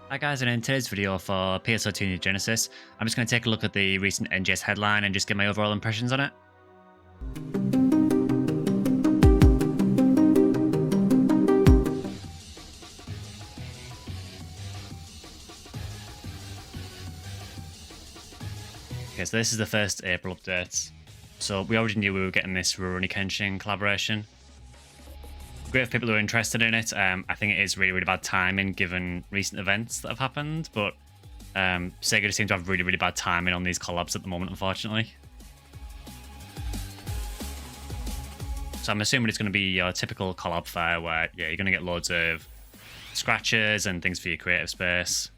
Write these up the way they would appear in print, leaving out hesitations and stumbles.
Hi guys, and in today's video for PSO2 NGS, I'm just going to take a look at the recent NGS headline and just get my overall impressions on it. Okay, so this is the first April update. So we already knew we were getting this Rurouni Kenshin collaboration. Great if people are interested in it. I think it is really, really bad timing given recent events that have happened, but SEGA just seem to have really, really bad timing on these collabs at the moment, unfortunately. So I'm assuming it's going to be your typical collab fair where, yeah, you're going to get loads of scratches and things for your creative space.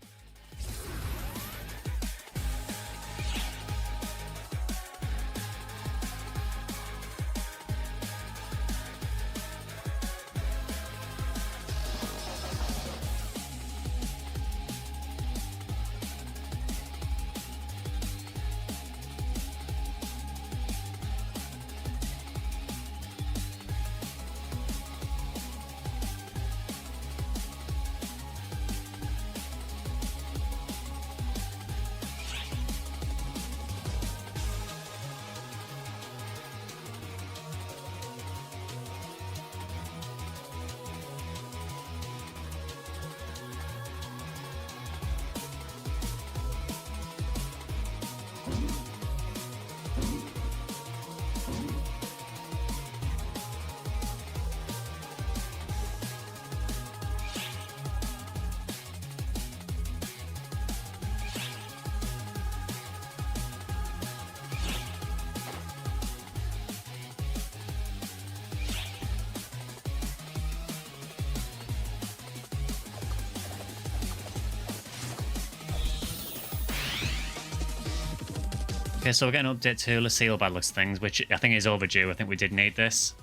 Okay, so we're getting an update to Lucille by the looks of things, which I think is overdue. I think we did need this.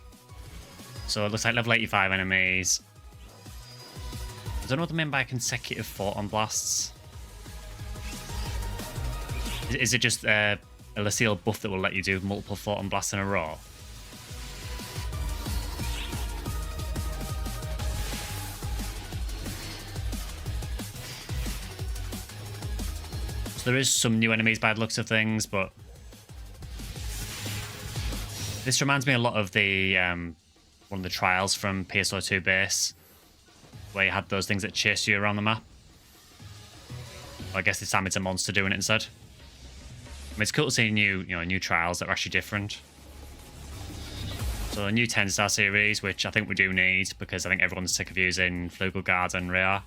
So it looks like level 85 enemies. I don't know what they mean by consecutive photon blasts. Is it just a Lucille buff that will let you do multiple photon blasts in a row? There is some new enemies by the looks of things, but this reminds me a lot of the one of the trials from PSO2 base, where you had those things that chase you around the map. Well, I guess this time it's a monster doing it instead. I mean, it's cool to see new trials that are actually different. So a new 10-star series, which I think we do need because I think everyone's sick of using Flugel Guard and Rhea.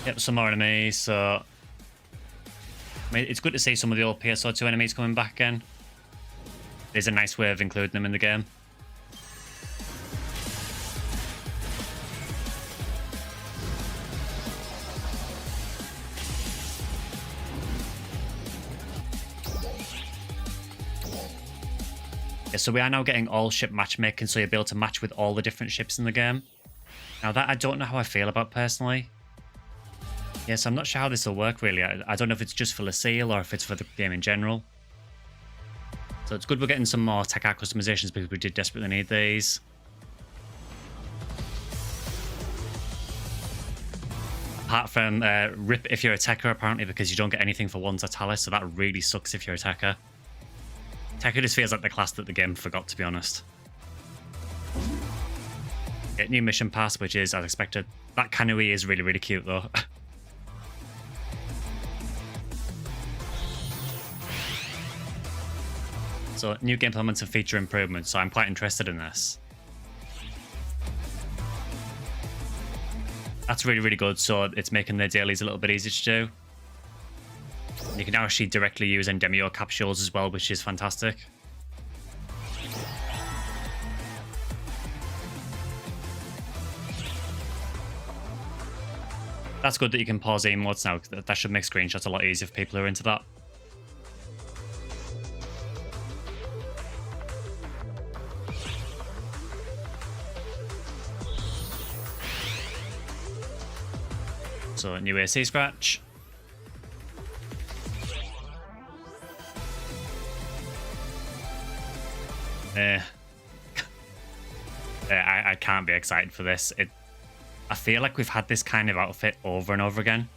Yep, some more enemies, so I mean, it's good to see some of the old PSO2 enemies coming back again. There's a nice way of including them in the game. Yeah, so we are now getting all ship matchmaking, so you'll be able to match with all the different ships in the game. Now that I don't know how I feel about personally. Yes, I'm not sure how this will work really. I don't know if it's just for Lucille or if it's for the game in general. So it's good we're getting some more tech art customizations because we did desperately need these. Apart from RIP if you're a Tekka apparently because you don't get anything for one Zatalis, so that really sucks if you're a Tekka. Tekka just feels like the class that the game forgot, to be honest. Get new mission pass, which is as expected. That Kanui is really, really cute though. So new gameplay elements and feature improvements, so I'm quite interested in this. That's really, really good, so it's making the dailies a little bit easier to do. You can now actually directly use Endemio capsules as well, which is fantastic. That's good that you can pause emotes now, because that should make screenshots a lot easier for people who are into that. So new AC scratch. I can't be excited for this. I feel like we've had this kind of outfit over and over again.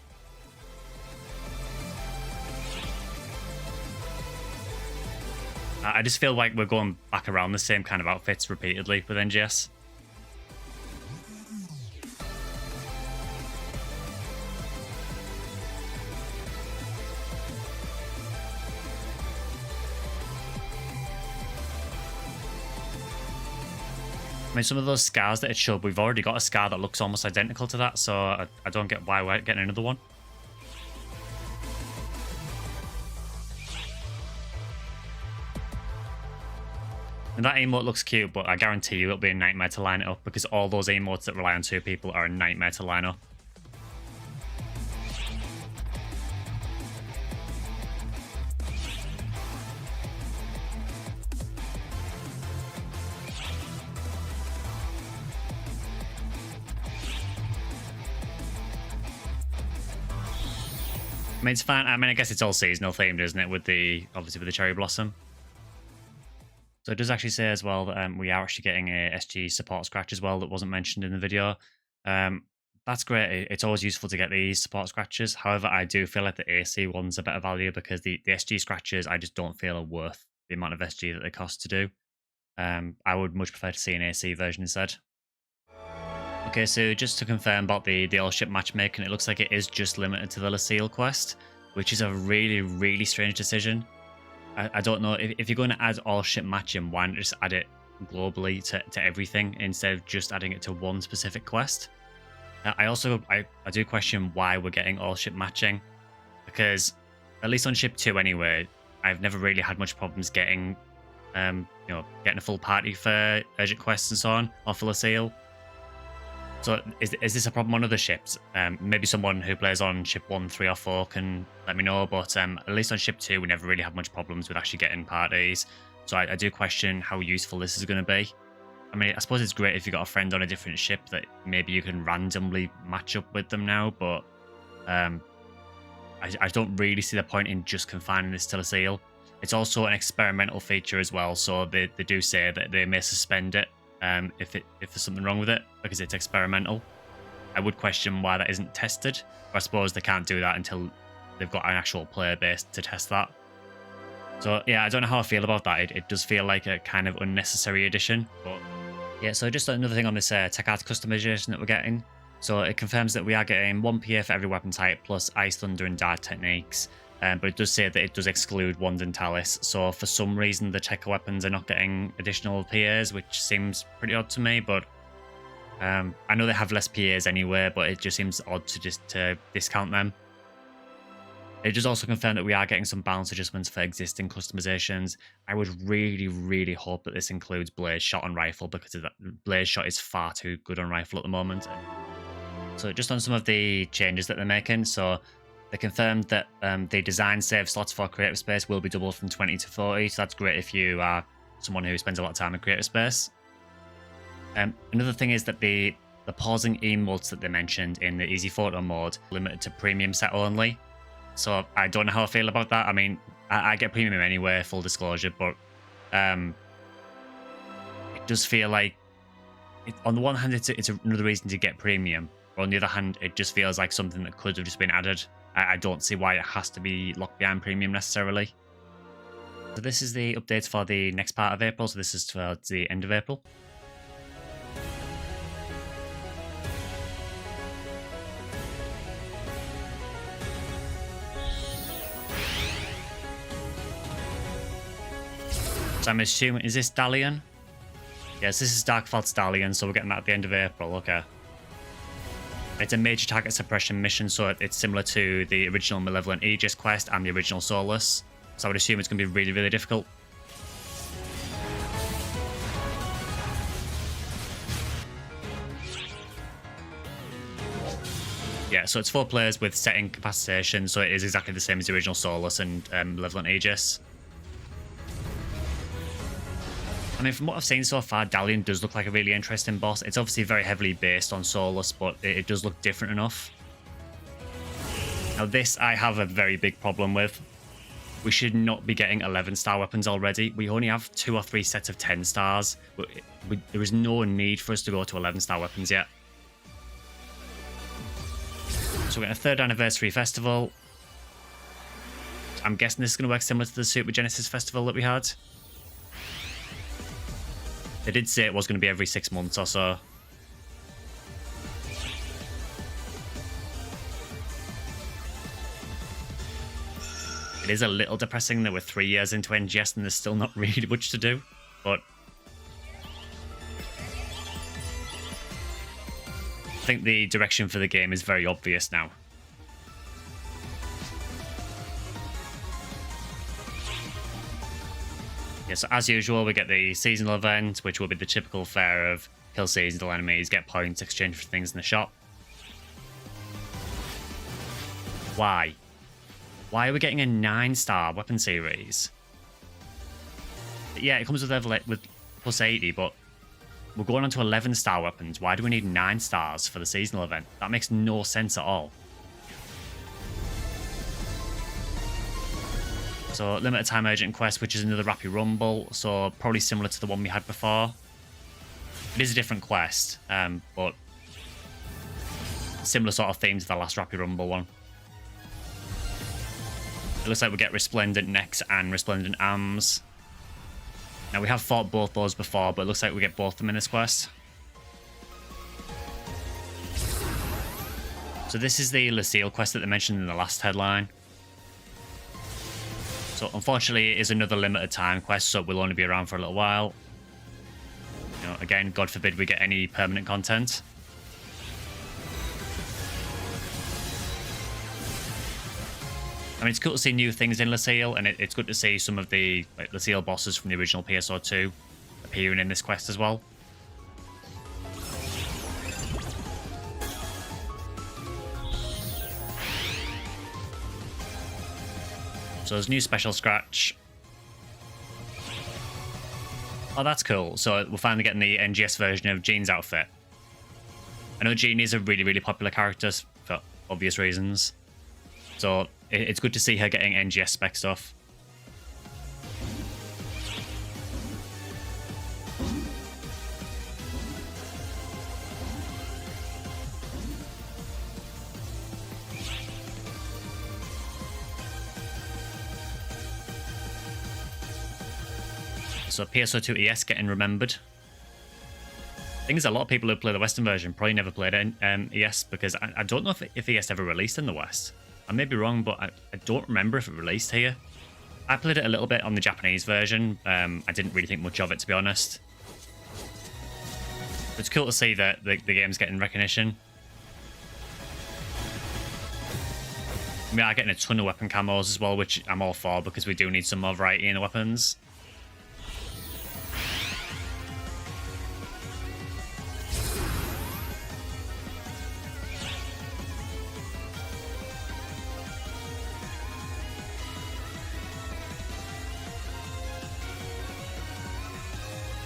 I just feel like we're going back around the same kind of outfits repeatedly with NGS. I mean, some of those scars that it showed, we've already got a scar that looks almost identical to that, so I don't get why we're getting another one. And that emote looks cute, but I guarantee you it'll be a nightmare to line it up because all those emotes that rely on 2 people are a nightmare to line up. I mean, it's fine. I mean, I guess it's all seasonal themed, isn't it? Obviously with the cherry blossom. So it does actually say as well that we are actually getting a SG support scratch as well that wasn't mentioned in the video. That's great. It's always useful to get these support scratches. However, I do feel like the AC one's a better value because the SG scratches I just don't feel are worth the amount of SG that they cost to do. I would much prefer to see an AC version instead. Okay, so just to confirm about the all-ship matchmaking, it looks like it is just limited to the Lucille quest, which is a really, really strange decision. I don't know, if you're going to add all-ship matching, why not just add it globally to everything instead of just adding it to one specific quest? I do question why we're getting all-ship matching, because at least on ship 2 anyway, I've never really had much problems getting, getting a full party for urgent quests and so on, or for Lucille. So is this a problem on other ships? Maybe someone who plays on ship 1, 3, or 4 can let me know, but at least on ship 2 we never really had much problems with actually getting parties. So I do question how useful this is going to be. I mean, I suppose it's great if you've got a friend on a different ship that maybe you can randomly match up with them now, but I don't really see the point in just confining this to Lucille. It's also an experimental feature as well, so they do say that they may suspend it if there's something wrong with it because it's experimental. I would question why that isn't tested, but I suppose they can't do that until they've got an actual player base to test that. So yeah, I don't know how I feel about that. It does feel like a kind of unnecessary addition, but yeah. So just another thing on this tech art customization that we're getting. So it confirms that we are getting 1 PA for every weapon type plus ice, thunder, and dart techniques. But it does say that it does exclude wand and talus. So for some reason, the Tekka weapons are not getting additional PAs, which seems pretty odd to me. But I know they have less PAs anyway, but it just seems odd to discount them. It does also confirm that we are getting some balance adjustments for existing customizations. I would really, really hope that this includes blaze shot on rifle, because blaze shot is far too good on rifle at the moment. So just on some of the changes that they're making. So they confirmed that the design save slots for creative space will be doubled from 20 to 40. So that's great if you are someone who spends a lot of time in creative space. Another thing is that the pausing emotes that they mentioned in the easy photo mode limited to premium set only. So I don't know how I feel about that. I mean, I get premium anyway, full disclosure, but it does feel like, on the one hand, it's another reason to get premium. But on the other hand, it just feels like something that could have just been added. I don't see why it has to be locked behind premium necessarily. So this is the updates for the next part of April. So this is towards the end of April. So I'm assuming, is this Dalion? Yes, this is Dark Falz Dalion, so we're getting that at the end of April, okay. It's a major target suppression mission, so it's similar to the original Malevolent Aegis quest and the original Solus. So I would assume it's going to be really, really difficult. Yeah, so it's 4 players with set incapacitation, so it is exactly the same as the original Solus and Malevolent Aegis. I mean, from what I've seen so far, Dalion does look like a really interesting boss. It's obviously very heavily based on Solus, but it does look different enough. Now this, I have a very big problem with. We should not be getting 11-star weapons already. We only have 2 or 3 sets of 10 stars. There is no need for us to go to 11-star weapons yet. So we're getting a 3rd anniversary festival. I'm guessing this is going to work similar to the Super Genesis festival that we had. They did say it was going to be every 6 months or so. It is a little depressing that we're 3 years into NGS and there's still not really much to do, but I think the direction for the game is very obvious now. Yeah, so as usual, we get the seasonal event, which will be the typical fare of kill seasonal enemies, get points, exchange for things in the shop. Why? Why are we getting a 9-star weapon series? Yeah, it comes with level with plus 80, but we're going on to 11-star weapons. Why do we need 9 stars for the seasonal event? That makes no sense at all. So, limited time urgent quest, which is another Rappy Rumble. So, probably similar to the one we had before. It is a different quest, but similar sort of theme to the last Rappy Rumble one. It looks like we get Resplendent Necks and Resplendent Arms. Now, we have fought both those before, but it looks like we get both of them in this quest. So this is the Lucille quest that they mentioned in the last headline. So unfortunately, it is another limited time quest, so we'll only be around for a little while. You know, again, God forbid we get any permanent content. I mean, it's cool to see new things in Lucille, and it's good to see some of the Lucille bosses from the original PSO2 appearing in this quest as well. So there's new special scratch. Oh, that's cool. So we're finally getting the NGS version of Jean's outfit. I know Jean is a really, really popular character for obvious reasons. So it's good to see her getting NGS spec stuff. So PSO2 ES getting remembered. I think there's a lot of people who play the Western version probably never played ES, because I don't know if ES ever released in the West. I may be wrong, but I don't remember if it released here. I played it a little bit on the Japanese version. I didn't really think much of it, to be honest. It's cool to see that the game's getting recognition. We are getting a ton of weapon camos as well, which I'm all for, because we do need some more variety in the weapons.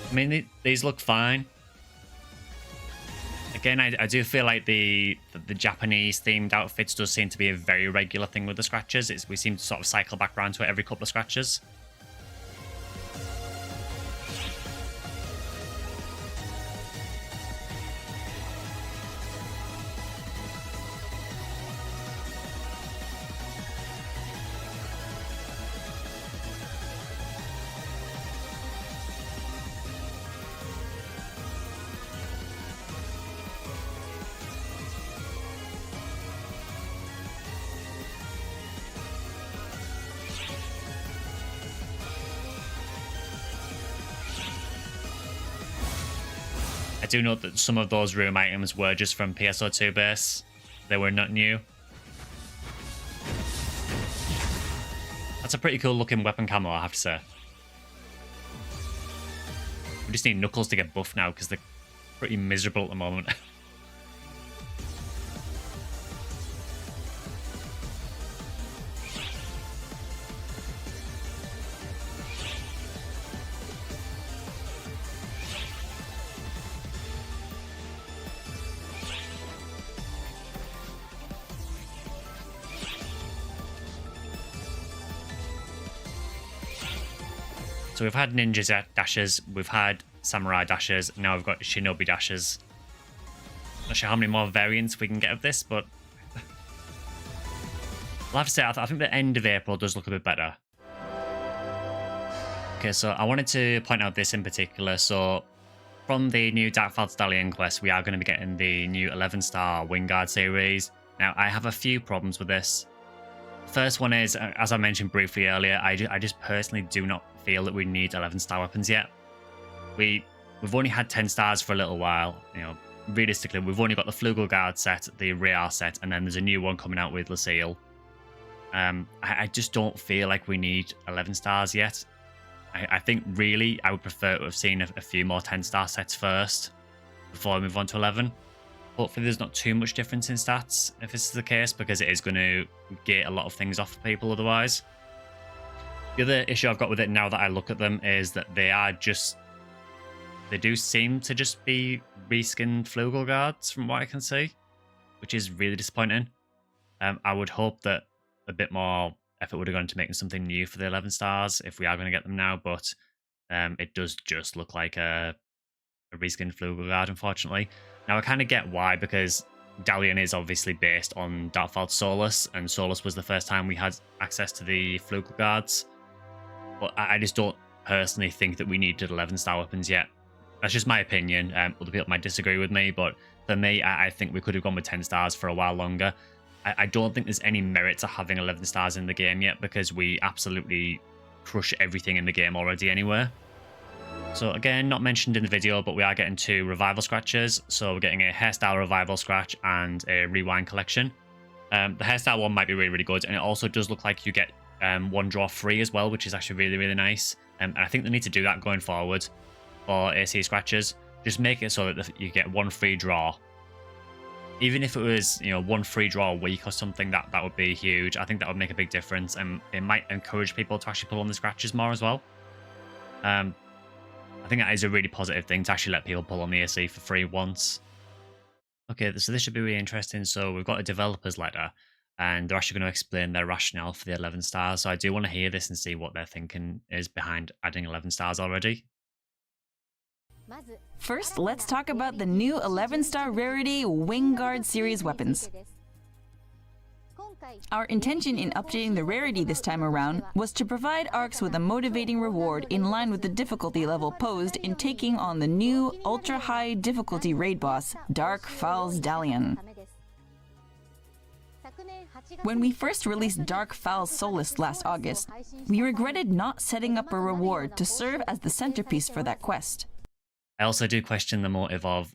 I mean, these look fine. Again, I do feel like the Japanese themed outfits does seem to be a very regular thing with the scratches. We seem to sort of cycle back around to it every couple of scratches. I do note that some of those room items were just from PSO2 base. They were not new. That's a pretty cool looking weapon camo, I have to say. We just need Knuckles to get buffed now because they're pretty miserable at the moment. So we've had ninja dashes, we've had samurai dashes, now we've got shinobi dashes. Not sure how many more variants we can get of this, but I'll have to say, I think the end of April does look a bit better. Okay, so I wanted to point out this in particular. So from the new Dark Falz Dalion quest, we are going to be getting the new 11-star Wingguard series. Now, I have a few problems with this. First one is, as I mentioned briefly earlier, I just personally do not feel that we need 11-star weapons yet. We've only had 10 stars for a little while. You know, realistically, we've only got the Flugelguard set, the Real set, and then there's a new one coming out with Lucille. I just don't feel like we need 11 stars yet. I think really I would prefer to have seen a few more 10-star sets first before I move on to 11. Hopefully there's not too much difference in stats if this is the case, because it is going to get a lot of things off people otherwise. The other issue I've got with it now that I look at them is that they do seem to just be reskinned Flugelguards from what I can see, which is really disappointing. I would hope that a bit more effort would have gone into making something new for the 11 stars if we are going to get them now, but it does just look like a reskinned Flugelguard, unfortunately. Now, I kind of get why, because Dalion is obviously based on Dark Falz Solus, and Solus was the first time we had access to the Flugelguards. But I just don't personally think that we needed 11-star weapons yet. That's just my opinion. Other people might disagree with me, but for me, I think we could have gone with 10 stars for a while longer. I don't think there's any merit to having 11 stars in the game yet, because we absolutely crush everything in the game already anyway. So again, not mentioned in the video, but we are getting 2 revival scratches. So we're getting a hairstyle revival scratch and a rewind collection. The hairstyle one might be really, really good. And it also does look like you get 1 draw free as well, which is actually really, really nice. And I think they need to do that going forward for AC scratches. Just make it so that you get 1 free draw. Even if it was, 1 free draw a week or something, that would be huge. I think that would make a big difference, and it might encourage people to actually pull on the scratches more as well. I think that is a really positive thing, to actually let people pull on the AC for free once. Okay, so this should be really interesting. So we've got a developer's letter, and they're actually going to explain their rationale for the 11 stars. So I do want to hear this and see what their thinking is behind adding 11 stars already. First, let's talk about the new 11-star rarity Wingguard series weapons. Our intention in updating the rarity this time around was to provide ARCs with a motivating reward in line with the difficulty level posed in taking on the new ultra-high difficulty raid boss, Dark Falz Dalion. When we first released Dark Falz Solus last August, we regretted not setting up a reward to serve as the centerpiece for that quest. I also do question the motive of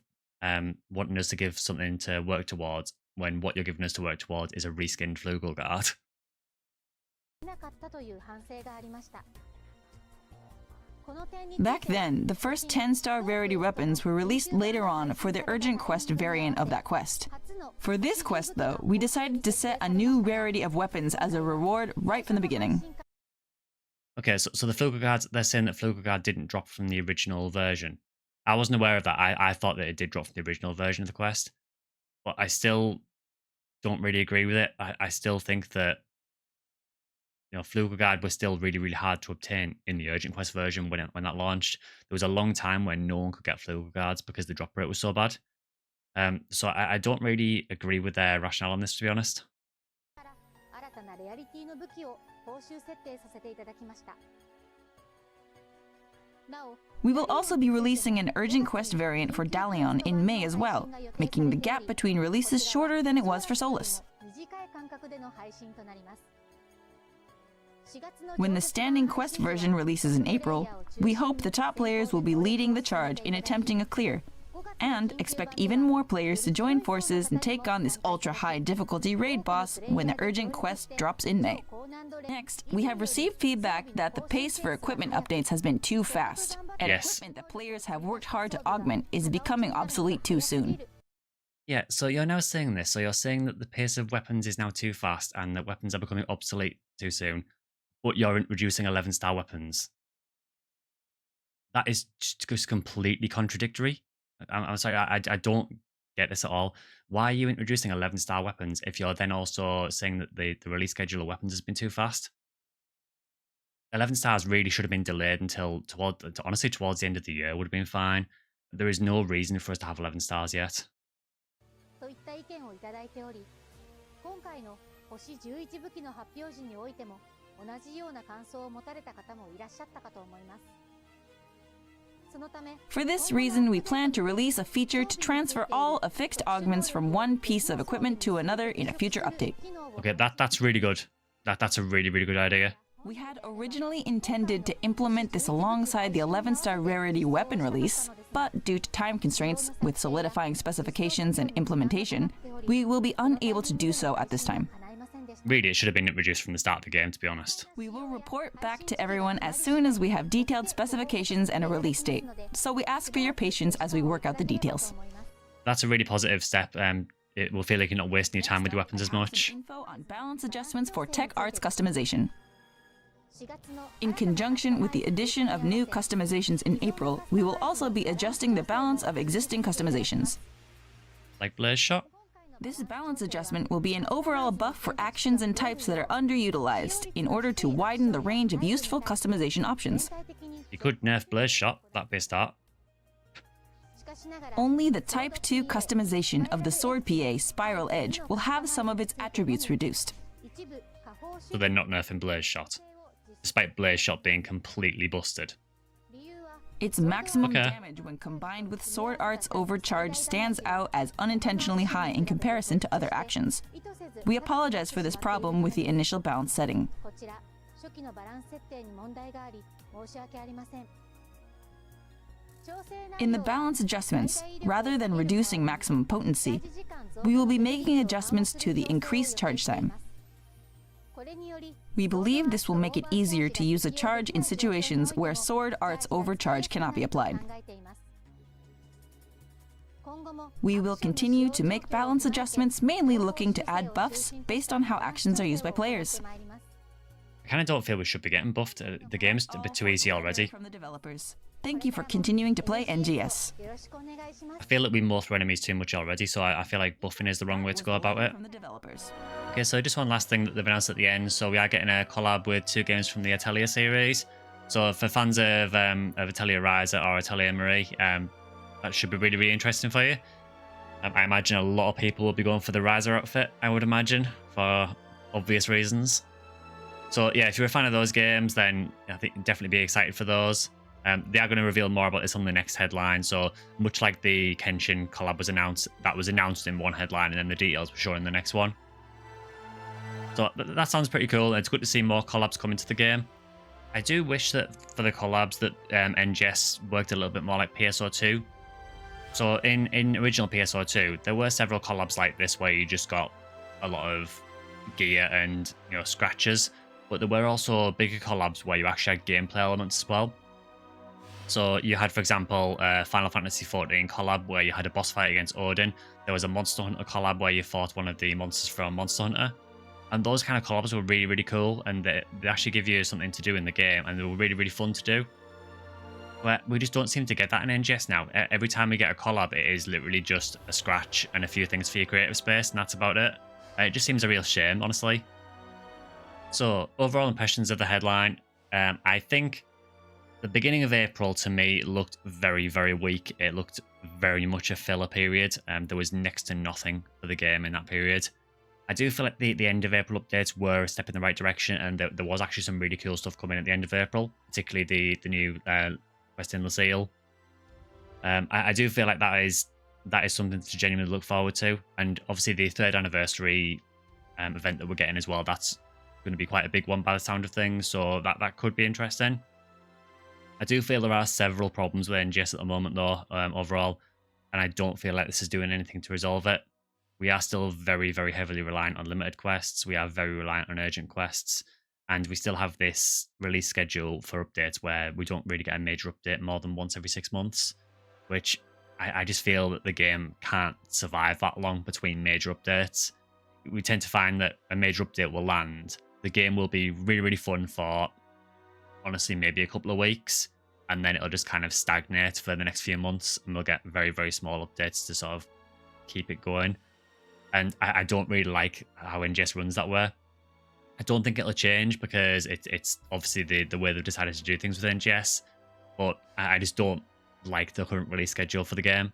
wanting us to give something to work towards when what you're giving us to work towards is a reskinned Flugelguard. Back then, the first 10-star rarity weapons were released later on for the Urgent Quest variant of that quest. For this quest, though, we decided to set a new rarity of weapons as a reward right from the beginning. Okay, so the Flugelguards, they're saying that Flugelguard didn't drop from the original version. I wasn't aware of that. I thought that it did drop from the original version of the quest. But I still don't really agree with it. I still think that, Flugelguard was still really, really hard to obtain in the Urgent Quest version when that launched. There was a long time when no one could get Flugelguards because the drop rate was so bad. So I don't really agree with their rationale on this, to be honest. We will also be releasing an Urgent Quest variant for Dalion in May as well, making the gap between releases shorter than it was for Solus. When the standing quest version releases in April, we hope the top players will be leading the charge in attempting a clear, and expect even more players to join forces and take on this ultra-high difficulty raid boss when the Urgent Quest drops in May. Next, we have received feedback that the pace for equipment updates has been too fast, and equipment that players have worked hard to augment is becoming obsolete too soon. Yeah, so you're now saying this. So you're saying that the pace of weapons is now too fast and that weapons are becoming obsolete too soon, but you're introducing 11-star weapons. That is just completely contradictory. I'm sorry, I don't get this at all. Why are you introducing 11-star weapons if you're then also saying that the release schedule of weapons has been too fast? 11 stars really should have been delayed until honestly towards the end of the year would have been fine. There is no reason for us to have 11 stars yet. といった意見をいただいており、今回の星11武器の発表時においても同じような感想を持たれた方もいらっしゃったかと思います。For this reason, we plan to release a feature to transfer all affixed augments from one piece of equipment to another in a future update. Okay, that's really good. That's a really, really good idea. We had originally intended to implement this alongside the 11-star rarity weapon release, but due to time constraints with solidifying specifications and implementation, we will be unable to do so at this time. Really, it should have been reduced from the start of the game, to be honest. We will report back to everyone as soon as we have detailed specifications and a release date, so we ask for your patience as we work out the details. That's a really positive step. It will feel like you're not wasting your time with your weapons as much. Info on balance adjustments for tech arts customization. In conjunction with the addition of new customizations in April, we will also be adjusting the balance of existing customizations. Like Blaze Shot? This balance adjustment will be an overall buff for actions and types that are underutilized in order to widen the range of useful customization options. You could nerf Blaze Shot, that'd be a start. Only the Type 2 customization of the Sword PA Spiral Edge will have some of its attributes reduced. So they're not nerfing Blaze Shot, despite Blaze Shot being completely busted. Its maximum damage when combined with Sword Art's overcharge stands out as unintentionally high in comparison to other actions. We apologize for this problem with the initial balance setting. In the balance adjustments, rather than reducing maximum potency, we will be making adjustments to the increased charge time. We believe this will make it easier to use a charge in situations where Sword Art's overcharge cannot be applied. We will continue to make balance adjustments, mainly looking to add buffs based on how actions are used by players. I kind of don't feel we should be getting buffed. The game's a bit too easy already. From the developers. Thank you for continuing to play NGS. I feel like we morph through enemies too much already, so I feel like buffing is the wrong way to go about it. Okay, so just one last thing that they've announced at the end. So we are getting a collab with 2 games from the Atelier series. So for fans of Atelier Ryza or Atelier Marie, that should be really, really interesting for you. I imagine a lot of people will be going for the Ryza outfit, I would imagine, for obvious reasons. So yeah, if you're a fan of those games, then I think definitely be excited for those. They are going to reveal more about this on the next headline. So much like the Kenshin collab was announced, that was announced in one headline and then the details were shown in the next one. So that sounds pretty cool. It's good to see more collabs come into the game. I do wish that for the collabs that NGS worked a little bit more like PSO2. So in original PSO2, there were several collabs like this where you just got a lot of gear and scratches, but there were also bigger collabs where you actually had gameplay elements as well. So you had, for example, Final Fantasy 14 collab where you had a boss fight against Odin. There was a Monster Hunter collab where you fought one of the monsters from Monster Hunter. And those kind of collabs were really, really cool, and they actually give you something to do in the game, and they were really, really fun to do. But we just don't seem to get that in NGS now. Every time we get a collab, it is literally just a scratch and a few things for your creative space, and that's about it. It just seems a real shame, honestly. So, overall impressions of the headline. I think the beginning of April, to me, looked very, very weak. It looked very much a filler period. There was next to nothing for the game in that period. I do feel like the end of April updates were a step in the right direction, and there was actually some really cool stuff coming at the end of April, particularly the new Quest in Lucille. I do feel like that is something to genuinely look forward to, and obviously the 3rd anniversary event that we're getting as well, that's going to be quite a big one by the sound of things, so that could be interesting. I do feel there are several problems with NGS at the moment though, overall, and I don't feel like this is doing anything to resolve it. We are still very, very heavily reliant on limited quests. We are very reliant on urgent quests. And we still have this release schedule for updates where we don't really get a major update more than once every 6 months, which I just feel that the game can't survive that long between major updates. We tend to find that a major update will land. The game will be really, really fun for, honestly, maybe a couple of weeks. And then it'll just kind of stagnate for the next few months. And we'll get very, very small updates to sort of keep it going. And I don't really like how NGS runs that way. I don't think it'll change because it's obviously the way they've decided to do things with NGS, but I just don't like the current release schedule for the game.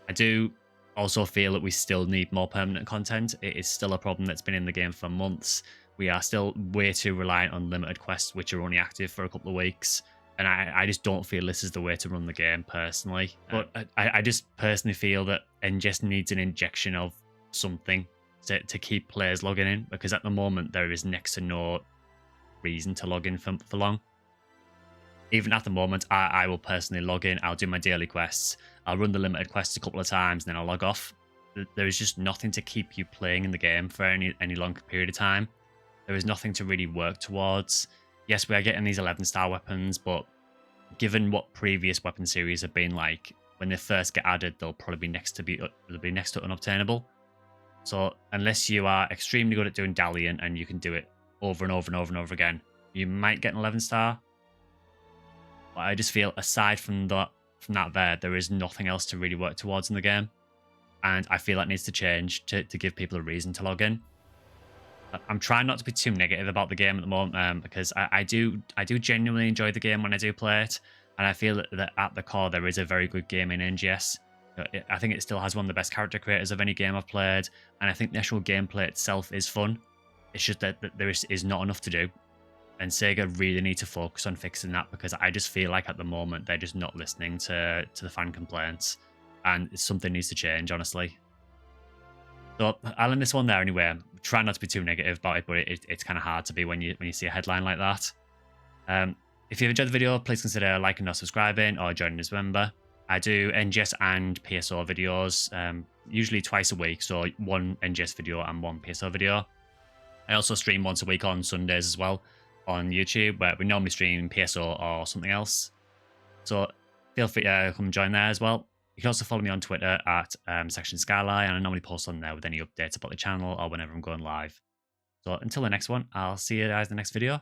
I do also feel that we still need more permanent content. It is still a problem that's been in the game for months. We are still way too reliant on limited quests, which are only active for a couple of weeks. And I just don't feel this is the way to run the game personally. But I just personally feel that NGS needs an injection of something to keep players logging in, because at the moment there is next to no reason to log in for long. Even at the moment, I will personally log in, I'll do my daily quests, I'll run the limited quests a couple of times, and then I'll log off. There is just nothing to keep you playing in the game for any long period of time. There is nothing to really work towards. Yes, we are getting these 11-star weapons, but given what previous weapon series have been like, when they first get added, they'll probably be next to unobtainable. So unless you are extremely good at doing Dalion and you can do it over and over and over and over again, you might get an 11-star. But I just feel aside from that there is nothing else to really work towards in the game. And I feel that needs to change to give people a reason to log in. I'm trying not to be too negative about the game at the moment, because I do genuinely enjoy the game when I do play it. And I feel that at the core there is a very good game in NGS. I think it still has one of the best character creators of any game I've played. And I think the actual gameplay itself is fun. It's just that there is not enough to do. And SEGA really need to focus on fixing that, because I just feel like at the moment they're just not listening to the fan complaints. And something needs to change, honestly. So I'll end this one there anyway. Try not to be too negative about it, but it's kind of hard to be when you see a headline like that. If you've enjoyed the video, please consider liking or subscribing or joining as a member. I do NGS and PSO videos, usually twice a week, so one NGS video and one PSO video. I also stream once a week on Sundays as well on YouTube, where we normally stream PSO or something else. So feel free to come join there as well. You can also follow me on Twitter at Section Skyline, and I normally post on there with any updates about the channel or whenever I'm going live. So until the next one, I'll see you guys in the next video.